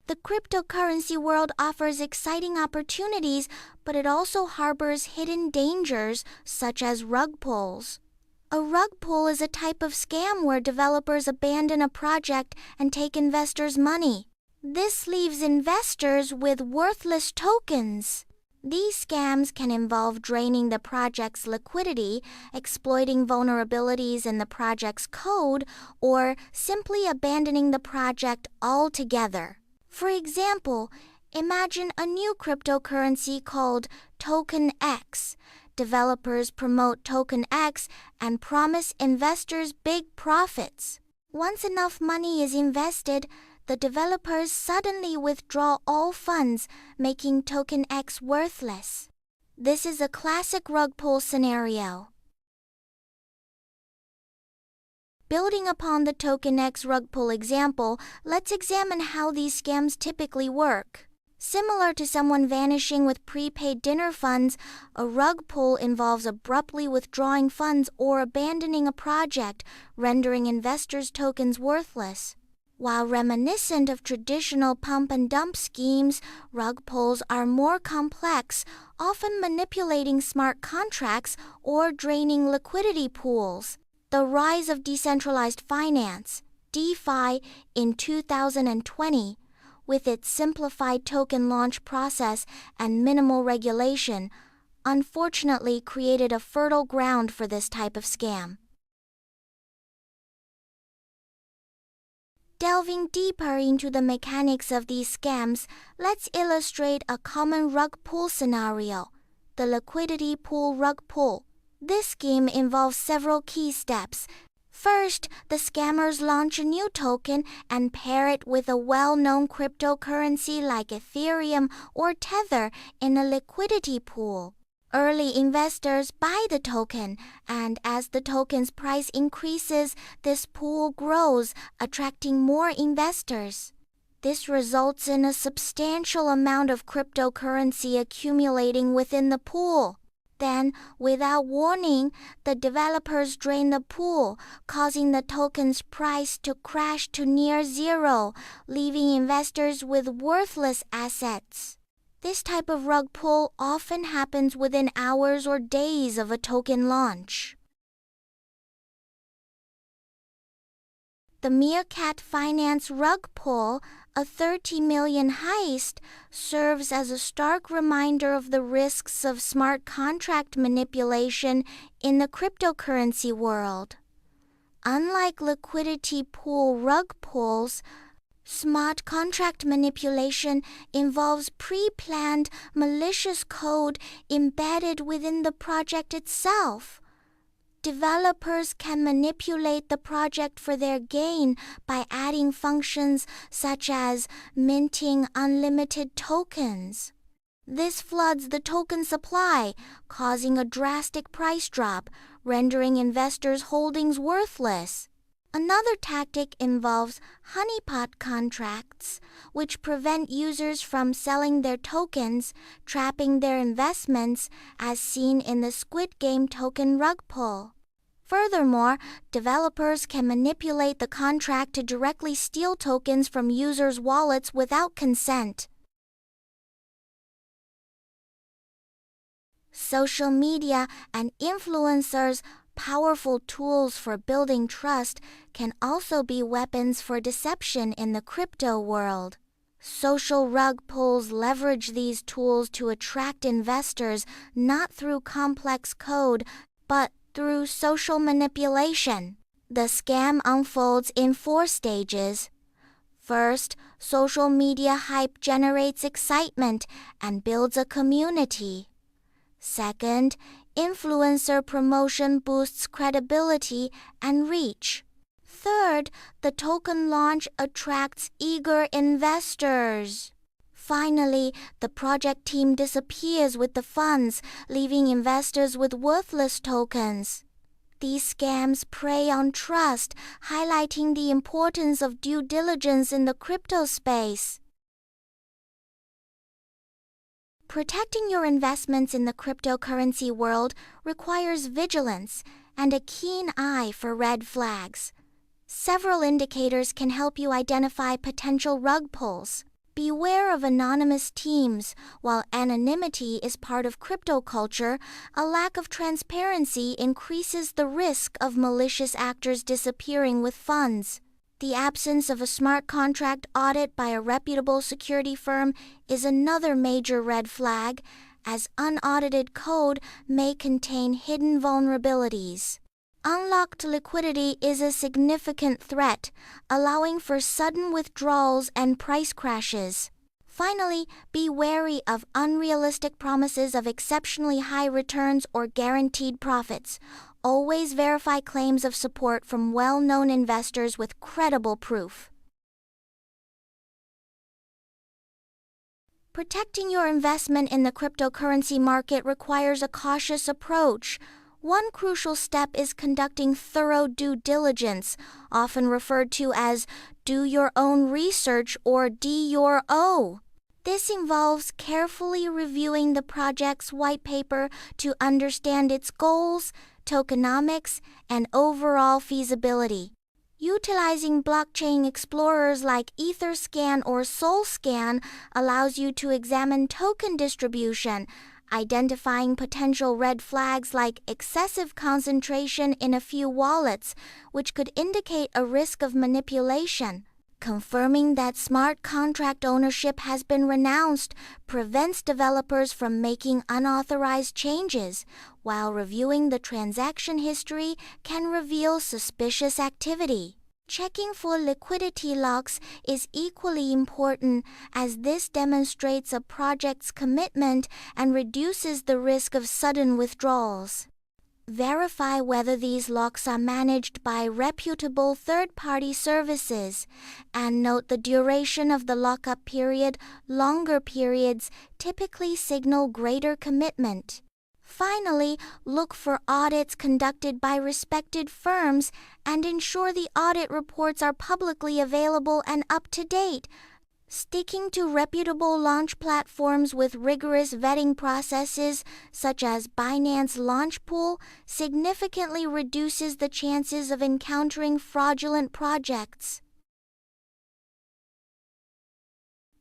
The cryptocurrency world offers exciting opportunities, but it also harbors hidden dangers, such as rug pulls. A rug pull is a type of scam where developers abandon a project and take investors' money. This leaves investors with worthless tokens. These scams can involve draining the project's liquidity, exploiting vulnerabilities in the project's code, or simply abandoning the project altogether. For example, imagine a new cryptocurrency called Token X. Developers promote Token X and promise investors big profits. Once enough money is invested, the developers suddenly withdraw all funds, making Token X worthless. This is a classic rug pull scenario. Building upon the Token X rug pull example, let's examine how these scams typically work. Similar to someone vanishing with prepaid dinner funds, a rug pull involves abruptly withdrawing funds or abandoning a project, rendering investors' tokens worthless. While reminiscent of traditional pump and dump schemes, rug pulls are more complex, often manipulating smart contracts or draining liquidity pools. The rise of decentralized finance, DeFi, in 2020, with its simplified token launch process and minimal regulation, unfortunately created a fertile ground for this type of scam. Delving deeper into the mechanics of these scams, let's illustrate a common rug pull scenario, the liquidity pool rug pull. This scheme involves several key steps. First, the scammers launch a new token and pair it with a well-known cryptocurrency like Ethereum or Tether in a liquidity pool. Early investors buy the token, and as the token's price increases, this pool grows, attracting more investors. This results in a substantial amount of cryptocurrency accumulating within the pool. Then, without warning, the developers drain the pool, causing the token's price to crash to near zero, leaving investors with worthless assets. This type of rug pull often happens within hours or days of a token launch. The Meerkat Finance rug pull, a 30 million heist, serves as a stark reminder of the risks of smart contract manipulation in the cryptocurrency world. Unlike liquidity pool rug pulls, smart contract manipulation involves pre-planned, malicious code embedded within the project itself. Developers can manipulate the project for their gain by adding functions such as minting unlimited tokens. This floods the token supply, causing a drastic price drop, rendering investors' holdings worthless. Another tactic involves honeypot contracts, which prevent users from selling their tokens, trapping their investments, as seen in the Squid Game token rug pull. Furthermore, developers can manipulate the contract to directly steal tokens from users' wallets without consent. Social media and influencers, powerful tools for building trust, can also be weapons for deception in the crypto world. Social rug pulls leverage these tools to attract investors not through complex code, but through social manipulation. The scam unfolds in 4 stages. First, social media hype generates excitement and builds a community. Second, influencer promotion boosts credibility and reach. Third, the token launch attracts eager investors. Finally, the project team disappears with the funds, leaving investors with worthless tokens. These scams prey on trust, highlighting the importance of due diligence in the crypto space. Protecting your investments in the cryptocurrency world requires vigilance and a keen eye for red flags. Several indicators can help you identify potential rug pulls. Beware of anonymous teams. While anonymity is part of crypto culture, a lack of transparency increases the risk of malicious actors disappearing with funds. The absence of a smart contract audit by a reputable security firm is another major red flag, as unaudited code may contain hidden vulnerabilities. Unlocked liquidity is a significant threat, allowing for sudden withdrawals and price crashes. Finally, be wary of unrealistic promises of exceptionally high returns or guaranteed profits. Always verify claims of support from well-known investors with credible proof. Protecting your investment in the cryptocurrency market requires a cautious approach. One crucial step is conducting thorough due diligence, often referred to as do your own research or DYOR. This involves carefully reviewing the project's white paper to understand its goals, tokenomics, and overall feasibility. Utilizing blockchain explorers like Etherscan or SolScan allows you to examine token distribution, identifying potential red flags like excessive concentration in a few wallets, which could indicate a risk of manipulation. Confirming that smart contract ownership has been renounced prevents developers from making unauthorized changes, while reviewing the transaction history can reveal suspicious activity. Checking for liquidity locks is equally important, as this demonstrates a project's commitment and reduces the risk of sudden withdrawals. Verify whether these locks are managed by reputable third-party services, and note the duration of the lockup period. Longer periods typically signal greater commitment. Finally, look for audits conducted by respected firms and ensure the audit reports are publicly available and up to date. Sticking to reputable launch platforms with rigorous vetting processes, such as Binance Launch Pool, significantly reduces the chances of encountering fraudulent projects.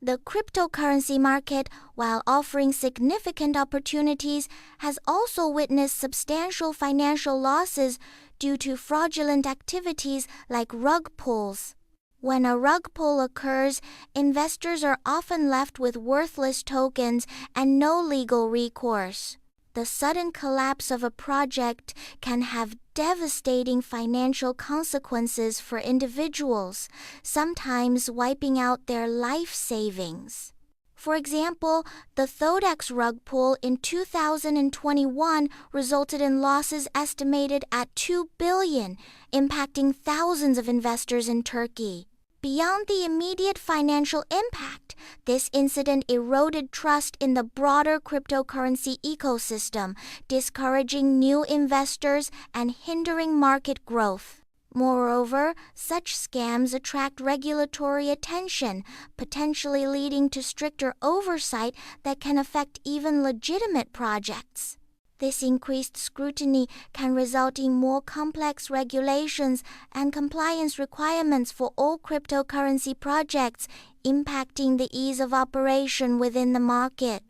The cryptocurrency market, while offering significant opportunities, has also witnessed substantial financial losses due to fraudulent activities like rug pulls. When a rug pull occurs, investors are often left with worthless tokens and no legal recourse. The sudden collapse of a project can have devastating financial consequences for individuals, sometimes wiping out their life savings. For example, the Thodex rug pull in 2021 resulted in losses estimated at $2 billion, impacting thousands of investors in Turkey. Beyond the immediate financial impact, this incident eroded trust in the broader cryptocurrency ecosystem, discouraging new investors and hindering market growth. Moreover, such scams attract regulatory attention, potentially leading to stricter oversight that can affect even legitimate projects. This increased scrutiny can result in more complex regulations and compliance requirements for all cryptocurrency projects, impacting the ease of operation within the market.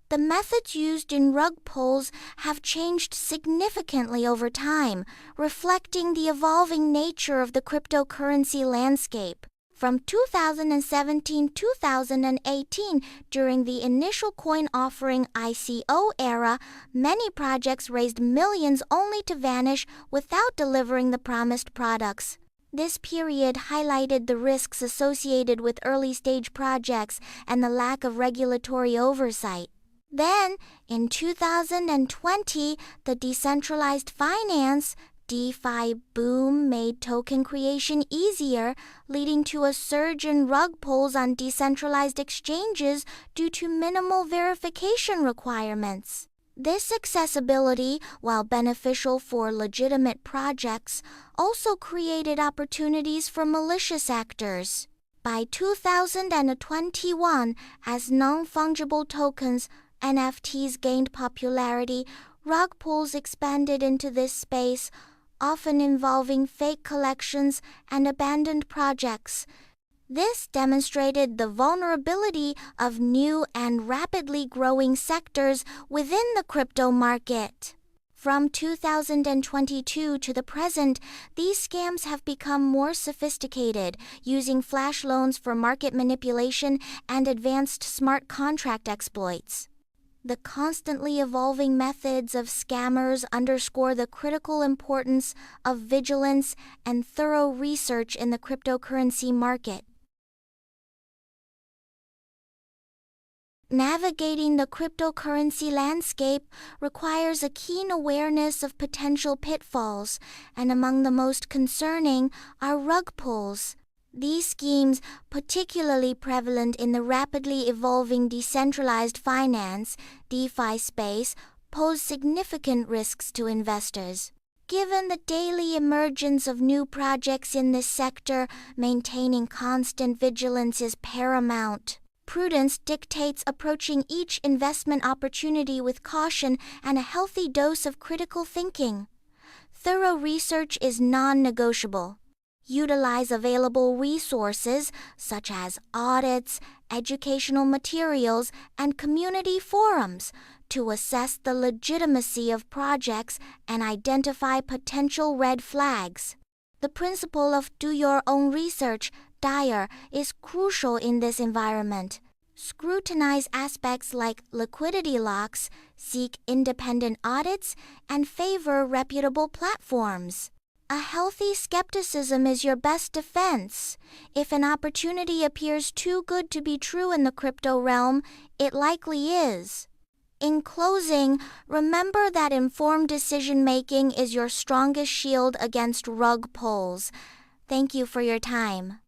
The methods used in rug pulls have changed significantly over time, reflecting the evolving nature of the cryptocurrency landscape. From 2017-2018, during the initial coin offering ICO era, many projects raised millions only to vanish without delivering the promised products. This period highlighted the risks associated with early-stage projects and the lack of regulatory oversight. Then, in 2020, the decentralized finance DeFi boom made token creation easier, leading to a surge in rug pulls on decentralized exchanges due to minimal verification requirements. This accessibility, while beneficial for legitimate projects, also created opportunities for malicious actors. By 2021, as non-fungible tokens, NFTs gained popularity, rug pulls expanded into this space, often involving fake collections and abandoned projects. This demonstrated the vulnerability of new and rapidly growing sectors within the crypto market. From 2022 to the present, these scams have become more sophisticated, using flash loans for market manipulation and advanced smart contract exploits. The constantly evolving methods of scammers underscore the critical importance of vigilance and thorough research in the cryptocurrency market. Navigating the cryptocurrency landscape requires a keen awareness of potential pitfalls, and among the most concerning are rug pulls. These schemes, particularly prevalent in the rapidly evolving decentralized finance (DeFi) space, pose significant risks to investors. Given the daily emergence of new projects in this sector, maintaining constant vigilance is paramount. Prudence dictates approaching each investment opportunity with caution and a healthy dose of critical thinking. Thorough research is non-negotiable. Utilize available resources such as audits, educational materials, and community forums to assess the legitimacy of projects and identify potential red flags. The principle of do your own research, DIRE, is crucial in this environment. Scrutinize aspects like liquidity locks, seek independent audits, and favor reputable platforms. A healthy skepticism is your best defense. If an opportunity appears too good to be true in the crypto realm, it likely is. In closing, remember that informed decision-making is your strongest shield against rug pulls. Thank you for your time.